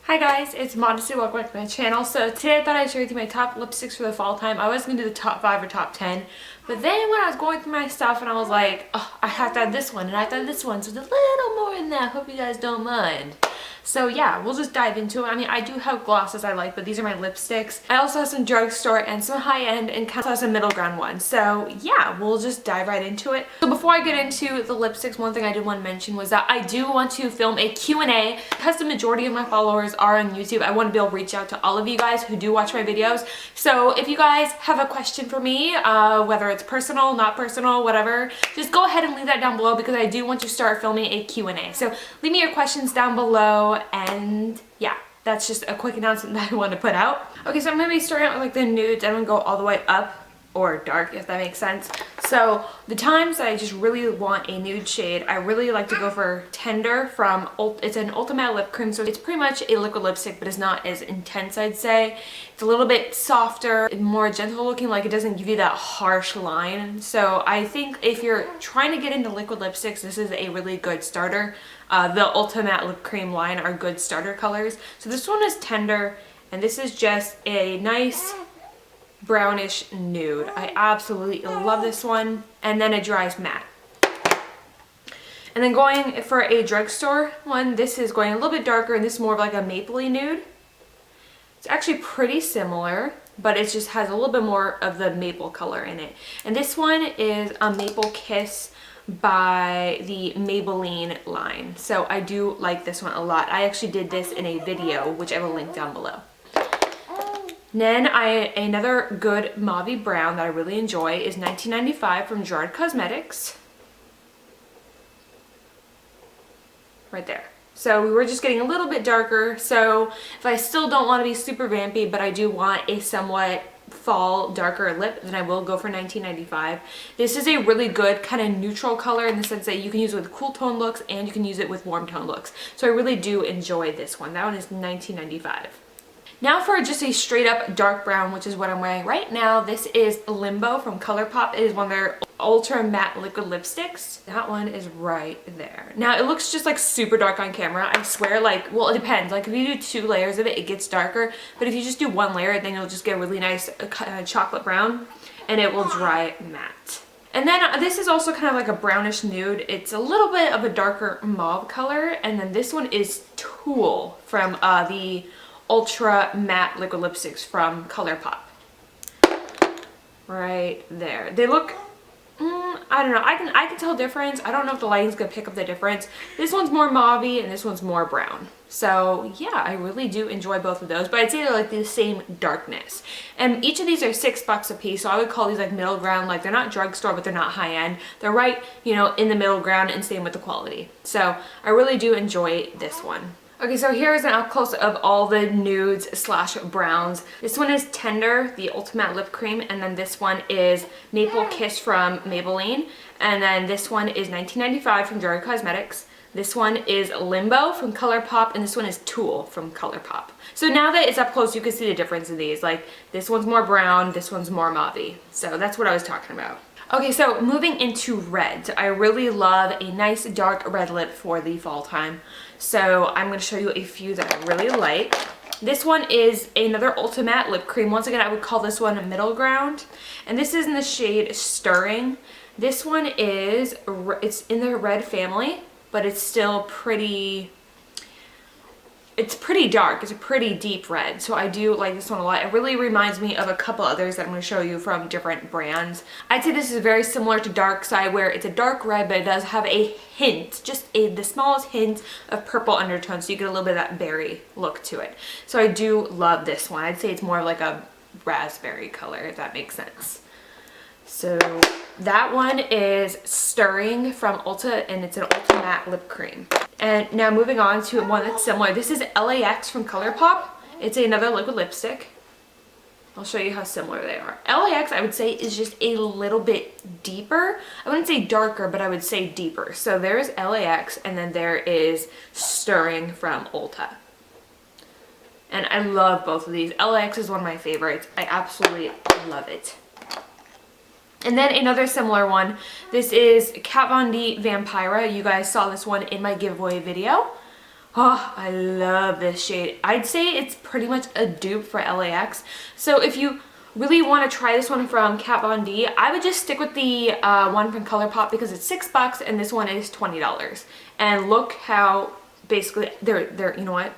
Hi guys, it's Modesty. Welcome back to my channel. So today I thought I'd share with you my top lipsticks for the fall time. I was going to do the top 5 or top 10, but then when I was going through my stuff and I was like, oh, I have to have this one and I have to have this one, so there's a little more in that. Hope you guys don't mind. So yeah, we'll just dive into it. I mean, I do have glosses I like, but these are my lipsticks. I also have some drugstore and some high-end and kind of some middle ground ones. So yeah, we'll just dive right into it. So before I get into the lipsticks, one thing I did want to mention was that I do want to film a Q&A. Because the majority of my followers are on YouTube, I want to be able to reach out to all of you guys who do watch my videos. So if you guys have a question for me, whether it's personal, not personal, whatever, just go ahead and leave that down below because I do want to start filming a Q&A. So leave me your questions down below. And yeah, that's just a quick announcement that I want to put out. Okay, so I'm going to be starting out with like the nudes. I'm going to go all the way up or dark, if that makes sense. So the times that I just really want a nude shade, I really like to go for Tender from it's an Ulta matte lip cream, so it's pretty much a liquid lipstick, but it's not as intense, I'd say. It's a little bit softer, more gentle looking, like it doesn't give you that harsh line. So I think if you're trying to get into liquid lipsticks, this is a really good starter. The Ulta matte lip cream line are good starter colors. So this one is Tender, and this is just a nice brownish nude. I absolutely love this one. And then it dries matte. And then going for a drugstore one, this is going a little bit darker, and this is more of like a mapley nude. It's actually pretty similar, but it just has a little bit more of the maple color in it. And this one is a Maple Kiss by the Maybelline line. So I do like this one a lot. I actually did this in a video, which I will link down below. Then another good mauve brown that I really enjoy is 1995 from Gerard Cosmetics. Right there. So we were just getting a little bit darker. So if I still don't want to be super vampy, but I do want a somewhat fall darker lip, then I will go for 1995. This is a really good kind of neutral color in the sense that you can use it with cool tone looks and you can use it with warm tone looks. So I really do enjoy this one. That one is 1995. Now for just a straight up dark brown, which is what I'm wearing right now. This is Limbo from ColourPop. It is one of their ultra matte liquid lipsticks. That one is right there. Now it looks just like super dark on camera. I swear, like, well, it depends. Like if you do 2 layers of it, it gets darker. But if you just do 1 layer, then you'll just get a really nice chocolate brown and it will dry matte. And then this is also kind of like a brownish nude. It's a little bit of a darker mauve color. And then this one is Tulle from the ultra matte liquid lipsticks from ColourPop. Right there. They look, I don't know, I can tell difference. I don't know if the lighting's gonna pick up the difference. This one's more mauve and this one's more brown. So yeah, I really do enjoy both of those, but I'd say they're like the same darkness. And each of these are $6 a piece, so I would call these like middle ground. Like they're not drugstore, but they're not high end. They're right, you know, in the middle ground, and same with the quality. So I really do enjoy this one. Okay, so here's an up close of all the nudes slash browns. This one is Tender, the Ulta matte lip cream, and then this one is Maple Kiss from Maybelline, and then this one is 1995 from Gerard Cosmetics. This one is Limbo from ColourPop, and this one is Tulle from ColourPop. So now that it's up close, you can see the difference in these. Like this one's more brown, this one's more mauve. So that's what I was talking about. Okay, so moving into reds. I really love a nice dark red lip for the fall time. So I'm going to show you a few that I really like. This one is another Ulta matte lip cream. Once again, I would call this one middle ground. And this is in the shade Stirring. This one is, it's in the red family, but it's still pretty, it's pretty dark. It's a pretty deep red. So I do like this one a lot. It really reminds me of a couple others that I'm going to show you from different brands. I'd say this is very similar to Dark Side, where it's a dark red, but it does have a hint, just the smallest hint of purple undertone. So you get a little bit of that berry look to it. So I do love this one. I'd say it's more like a raspberry color, if that makes sense. So that one is Stirring from Ulta, and it's an Ulta matte lip cream. And now moving on to one that's similar. This is LAX from ColourPop. It's another liquid lipstick. I'll show you how similar they are. LAX, I would say, is just a little bit deeper. I wouldn't say darker, but I would say deeper. So there's LAX, and then there is Stirring from Ulta. And I love both of these. LAX is one of my favorites. I absolutely love it. And then another similar one, this is Kat Von D Vampira. You guys saw this one in my giveaway video. Oh, I love this shade. I'd say it's pretty much a dupe for LAX. So if you really want to try this one from Kat Von D, I would just stick with the one from ColourPop because it's $6 and this one is $20. And look how basically they're you know what?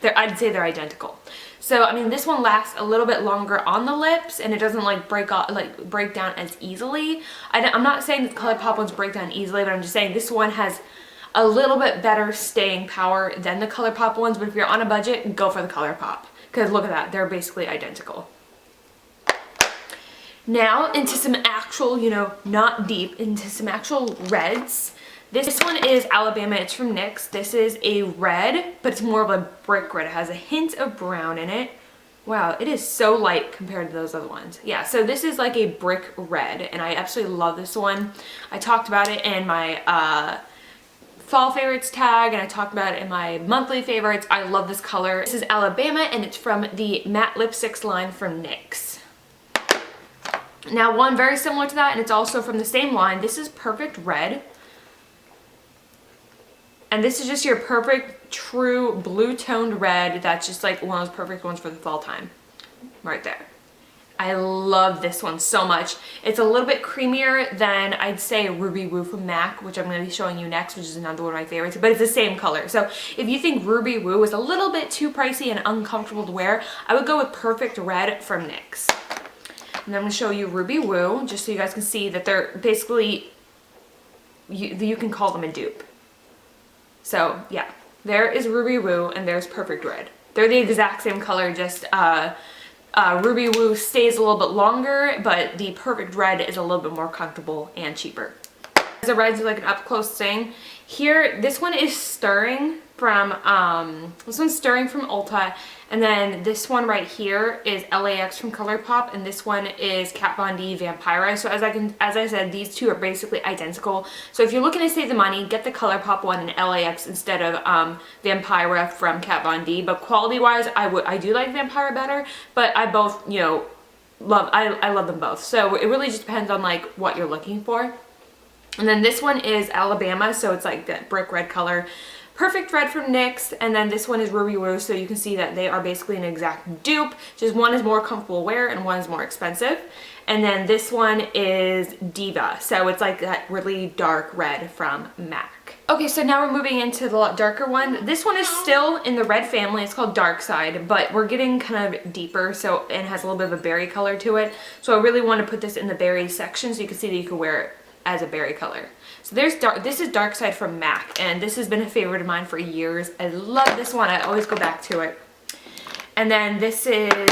I'd say they're identical. So I mean, this one lasts a little bit longer on the lips and it doesn't like break down as easily. I'm not saying that the ColourPop ones break down easily, but I'm just saying this one has a little bit better staying power than the ColourPop ones. But if you're on a budget, go for the ColourPop because look at that, they're basically identical. Now into some actual, you know, not deep, into some actual reds. This one is Alabama, it's from NYX. This is a red, but it's more of a brick red. It has a hint of brown in it. Wow, it is so light compared to those other ones. Yeah, so this is like a brick red, and I absolutely love this one. I talked about it in my fall favorites tag, and I talked about it in my monthly favorites. I love this color. This is Alabama, and it's from the matte lipsticks line from NYX. Now one very similar to that, and it's also from the same line. This is Perfect Red. And this is just your perfect, true blue toned red. That's just like one of those perfect ones for the fall time. Right there. I love this one so much. It's a little bit creamier than I'd say Ruby Woo from MAC, which I'm going to be showing you next, which is another one of my favorites, but it's the same color. So if you think Ruby Woo is a little bit too pricey and uncomfortable to wear, I would go with Perfect Red from NYX. And I'm going to show you Ruby Woo, just so you guys can see that they're basically, you can call them a dupe. So yeah, there is Ruby Woo and there's Perfect Red. They're the exact same color, just Ruby Woo stays a little bit longer, but the Perfect Red is a little bit more comfortable and cheaper. The reds are like an up close thing. Here, this one is Stirring from Ulta, and then this one right here is LAX from ColourPop, and this one is Kat Von D Vampira. So as I said, these two are basically identical. So if you're looking to save the money, get the ColourPop one in LAX instead of Vampira from Kat Von D. But quality wise, I do like Vampira better, but I both, you know, I love them both. So it really just depends on like what you're looking for. And then this one is Alabama, so it's like that brick red color. Perfect Red from NYX, and then this one is Ruby Woo, so you can see that they are basically an exact dupe, just one is more comfortable to wear and one is more expensive. And then this one is Diva, so it's like that really dark red from MAC. Okay, so now we're moving into the lot darker one. This one is still in the red family, it's called Dark Side, but we're getting kind of deeper, so it has a little bit of a berry color to it. So I really want to put this in the berry section so you can see that you can wear it as a berry color. So this is Dark Side from MAC, and this has been a favorite of mine for years. I love this one. I always go back to it. And then this is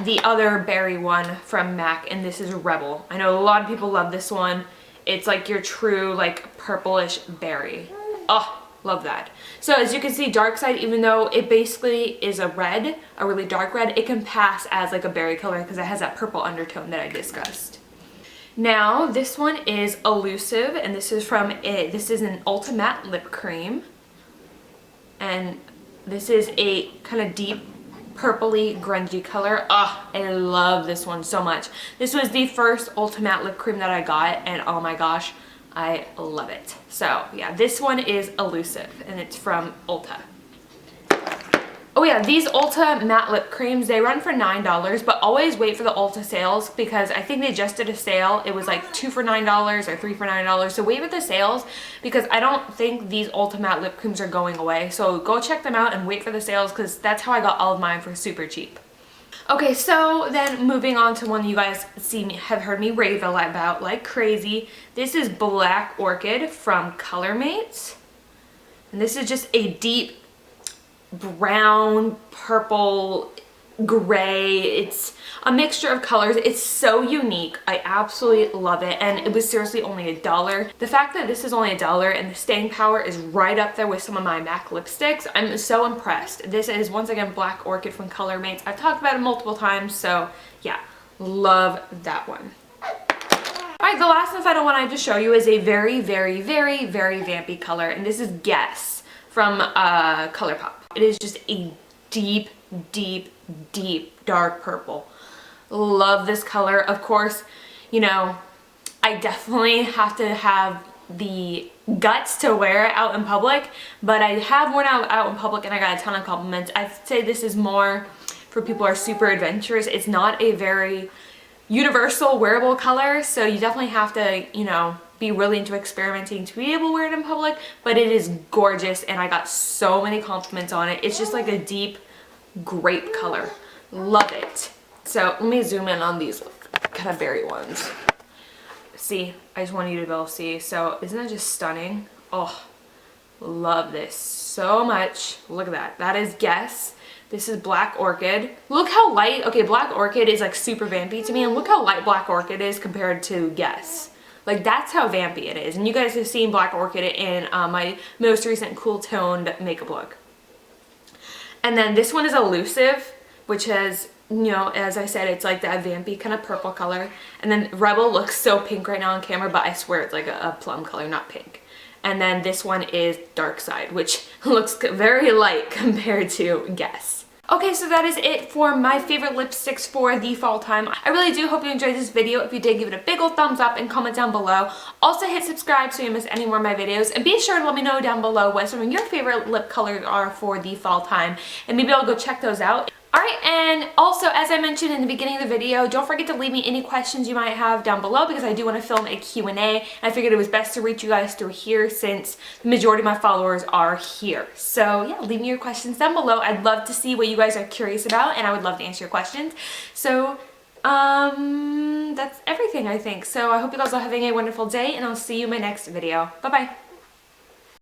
the other berry one from MAC, and this is Rebel. I know a lot of people love this one. It's like your true like purplish berry. Oh, love that. So as you can see, Dark Side, even though it basically is a red, a really dark red, it can pass as like a berry color because it has that purple undertone that I discussed. Now this one is Allusive, and this is from this is an Ulta Matte lip cream, and this is a kind of deep purpley grungy color. Oh, I love this one so much. This was the first Ulta Matte lip cream that I got, and oh my gosh, I love it. So yeah, this one is Allusive, and it's from Ulta. Oh yeah, these Ulta matte lip creams, they run for $9, but always wait for the Ulta sales because I think they just did a sale. It was like 2 for $9 or 3 for $9. So wait for the sales because I don't think these Ulta matte lip creams are going away. So go check them out and wait for the sales because that's how I got all of mine for super cheap. Okay, so then moving on to one you guys have heard me rave about like crazy. This is Black Orchid from ColorMates. And this is just a deep brown, purple, gray. It's a mixture of colors. It's so unique. I absolutely love it, and it was seriously only $1. The fact that this is only $1 and the staying power is right up there with some of my MAC lipsticks, I'm so impressed. This is once again Black Orchid from ColorMates. I've talked about it multiple times, so yeah, love that one. Alright, the last nude one I have to show you is a very, very, very, very vampy color, and this is Guess from ColourPop. It is just a deep, deep, deep dark purple. Love this color. Of course, you know, I definitely have to have the guts to wear it out in public, but I have worn it out in public and I got a ton of compliments. I'd say this is more for people who are super adventurous. It's not a very universal wearable color, so you definitely have to, you know, be really into experimenting to be able to wear it in public, but it is gorgeous and I got so many compliments on it. It's just like a deep grape color. Love it. So let me zoom in on these kind of berry ones. See, I just want you to be able to see. So isn't that just stunning? Oh, love this so much. Look at that. That is Guess. This is Black Orchid. Look how light, okay, Black Orchid is like super vampy to me, and look how light Black Orchid is compared to Guess. Like, that's how vampy it is. And you guys have seen Black Orchid in my most recent cool toned makeup look. And then this one is Allusive, which has, you know, as I said, it's like that vampy kind of purple color. And then Rebel looks so pink right now on camera, but I swear it's like a plum color, not pink. And then this one is Dark Side, which looks very light compared to Guess. Okay, so that is it for my favorite lipsticks for the fall time. I really do hope you enjoyed this video. If you did, give it a big old thumbs up and comment down below. Also hit subscribe so you don't miss any more of my videos. And be sure to let me know down below what some of your favorite lip colors are for the fall time. And maybe I'll go check those out. Alright, and also, as I mentioned in the beginning of the video, don't forget to leave me any questions you might have down below because I do want to film a Q&A, and I figured it was best to reach you guys through here since the majority of my followers are here. So yeah, leave me your questions down below. I'd love to see what you guys are curious about, and I would love to answer your questions. So, that's everything, I think. So I hope you guys are having a wonderful day, and I'll see you in my next video. Bye-bye.